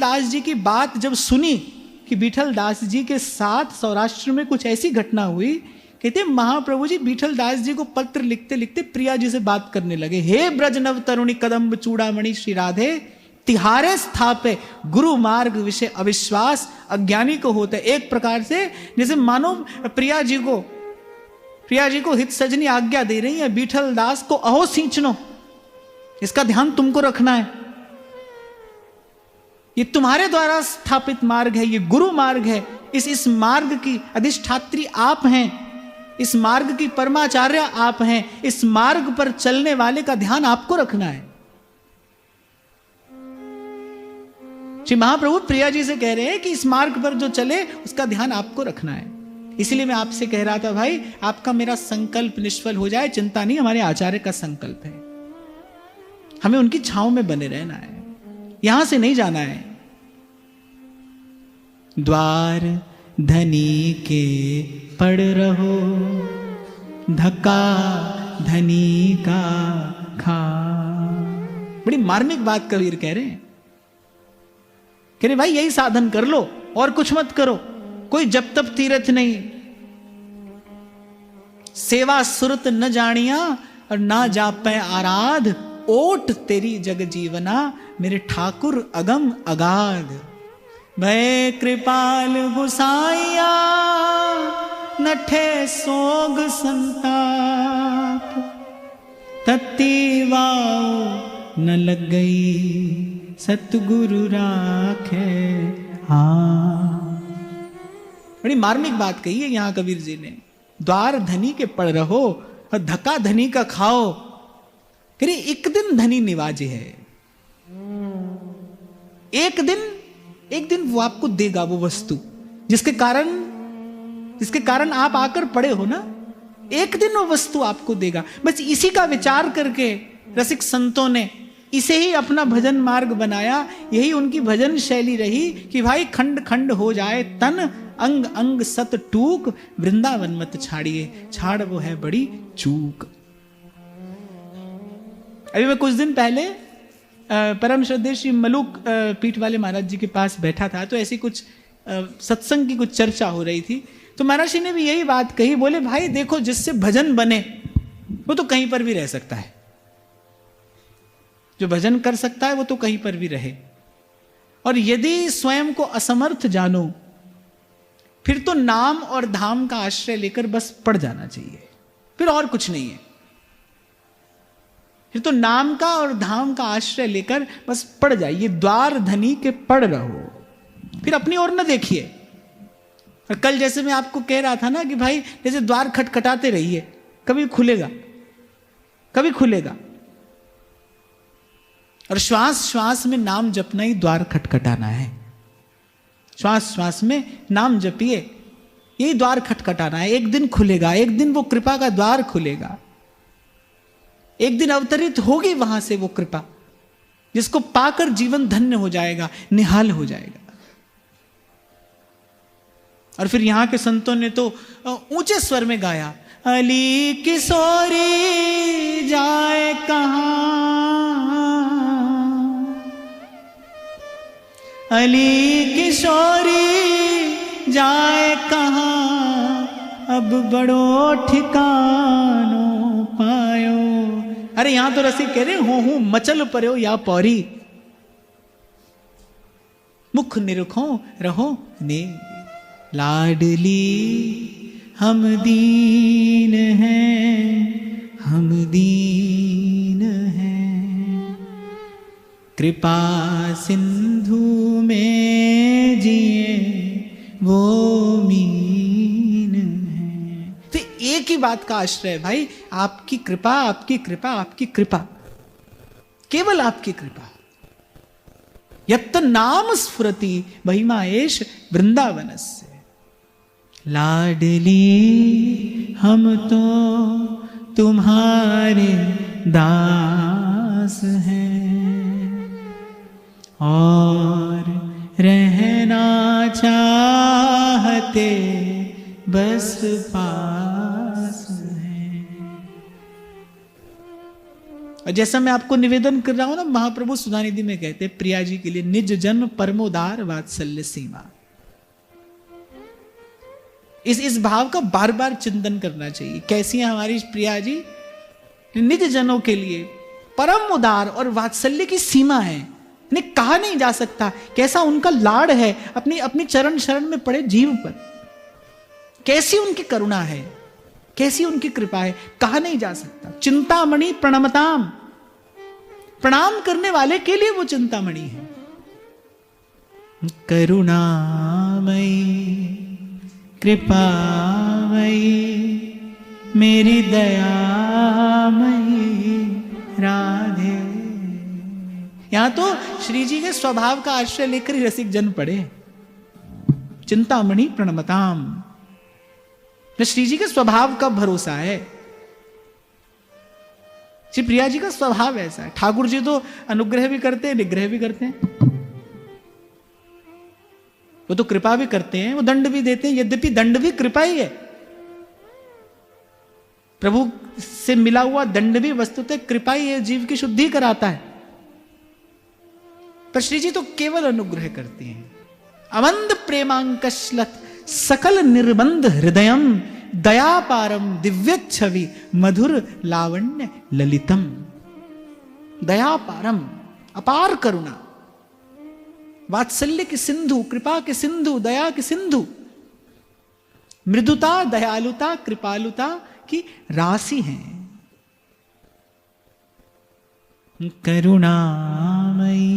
दास जी की बात जब सुनी कि विठल दास जी के साथ सौराष्ट्र में कुछ ऐसी घटना हुई, कहते महाप्रभु जी विठल दास जी को पत्र लिखते लिखते प्रिया जी से बात करने लगे। हे ब्रज नव तरुणी कदम्ब चूड़ामणि श्री राधे, तिहारे स्थापे गुरु मार्ग विषय अविश्वास अज्ञानी को होते। एक प्रकार से जैसे मानो प्रिया जी को हित सजनी आज्ञा दे रही है, विठल दास को अहो सींचनो, इसका ध्यान तुमको रखना है, ये तुम्हारे द्वारा स्थापित मार्ग है, ये गुरु मार्ग है, इस मार्ग की अधिष्ठात्री आप हैं, इस मार्ग की परमाचार्य आप हैं, इस मार्ग पर चलने वाले का ध्यान आपको रखना है। श्री महाप्रभु प्रिया जी से कह रहे हैं कि इस मार्ग पर जो चले उसका ध्यान आपको रखना है। इसलिए मैं आपसे कह रहा था भाई, आपका मेरा संकल्प निष्फल हो जाए चिंता नहीं, हमारे आचार्य का संकल्प है, हमें उनकी छांव में बने रहना है, यहां से नहीं जाना है। द्वार धनी के पड़ रहो, धक्का धनी का खा। बड़ी मार्मिक बात कबीर कह रहे हैं, कह रहे भाई यही साधन कर लो और कुछ मत करो, कोई जब तब तीर्थ नहीं, सेवा सुरत न जानिया और ना जापै आराध, ओट तेरी जग जीवना मेरे ठाकुर अगम अगाध। भय कृपाल गुसाइया नठे सोग संताप, तत्ती वाओ न लग गई सतगुरु राखे। हाँ, बड़ी मार्मिक बात कही है यहां कबीर जी ने। द्वार धनी के पड़ रहो और धक्का धनी का खाओ। कह एक दिन धनी निवाजे है, एक दिन वो आपको देगा वो वस्तु जिसके कारण आप आकर पड़े हो ना, एक दिन वो वस्तु आपको देगा। बस इसी का विचार करके रसिक संतों ने इसे ही अपना भजन मार्ग बनाया, यही उनकी भजन शैली रही कि भाई खंड खंड हो जाए तन, अंग अंग सत टूक, वृंदावन मत छाड़िए, छाड़ वो है बड़ी चूक। अभी मैं कुछ दिन पहले परम श्रद्धेय श्री मलुक पीठ वाले महाराज जी के पास बैठा था, तो ऐसी कुछ सत्संग की कुछ चर्चा हो रही थी, तो महाराज जी ने भी यही बात कही, बोले भाई देखो जिससे भजन बने वो तो कहीं पर भी रह सकता है, जो भजन कर सकता है वो तो कहीं पर भी रहे, और यदि स्वयं को असमर्थ जानो फिर तो नाम और धाम का आश्रय लेकर बस पड़ जाना चाहिए, फिर और कुछ नहीं है। फिर तो नाम का और धाम का आश्रय लेकर बस पड़ जाइए, द्वार धनी के पड़ रहो, फिर अपनी ओर न देखिए। और कल जैसे मैं आपको कह रहा था ना कि भाई जैसे द्वार खटखटाते रहिए, कभी खुलेगा कभी खुलेगा। और श्वास श्वास में नाम जपना ही द्वार खटखटाना है, श्वास श्वास में नाम जपिए, यही द्वार खटखटाना है। एक दिन खुलेगा, एक दिन वो कृपा का द्वार खुलेगा, एक दिन अवतरित होगी वहां से वो कृपा, जिसको पाकर जीवन धन्य हो जाएगा, निहाल हो जाएगा। और फिर यहां के संतों ने तो ऊंचे स्वर में गाया, अली किशोरी जाए कहां, अली किशोरी जाए कहां, अब बड़ो ठिकानो पायो। अरे यहां तो रसिक कह रहे हो मचल पर्यो या पौरी, मुख निरखो रहो ने, लाडली हम दीन हैं, हम दीन हैं, कृपा सिंधु में जिए वो मीन है। तो एक ही बात का आश्रय है भाई, आपकी कृपा, आपकी कृपा, आपकी कृपा, केवल आपकी कृपा। यत्त नाम स्फुरति महिमाएश वृंदावनस्य, लाडली हम तो तुम्हारे दास हैं, और रहना चाहते बस पास हैं। और जैसा मैं आपको निवेदन कर रहा हूं ना, महाप्रभु सुधानिधि में कहते प्रिया जी के लिए, निज जन्म परमोदार वात्सल्य सीमा। इस भाव का बार बार चिंतन करना चाहिए। कैसी है हमारी प्रिया जी? निज जनों के लिए परम उदार और वात्सल्य की सीमा है, इन्हें कहा नहीं जा सकता कैसा उनका लाड़ है अपनी अपनी चरण शरण में पड़े जीव पर। कैसी उनकी करुणा है, कैसी उनकी कृपा है, कहा नहीं जा सकता। चिंतामणि प्रणमताम, प्रणाम करने वाले के लिए वो चिंतामणि है। करुणामयी कृपामयी मेरी दयामयी राधे। यहां तो श्री जी के स्वभाव का आश्रय लेकर ही रसिक जन पड़े। चिंतामणि प्रणमताम, श्री जी के स्वभाव का भरोसा है। श्री प्रिया जी का स्वभाव ऐसा है। ठाकुर जी तो अनुग्रह भी करते हैं, निग्रह भी करते हैं, वो तो कृपा भी करते हैं, वो दंड भी देते हैं, यद्यपि दंड भी कृपा ही है। प्रभु से मिला हुआ दंड भी वस्तुतः कृपा ही है, जीव की शुद्धि कराता है। पर श्री जी तो केवल अनुग्रह करते हैं। अवंद प्रेमांकश्लत सकल निर्बंध हृदयम दयापारम दिव्य छवि मधुर लावण्य ललितम। दयापारम, अपार करुणा, वात्सल्य की सिंधु, कृपा के सिंधु, दया की सिंधु, मृदुता, दयालुता, कृपालुता की राशि है। करुणामयी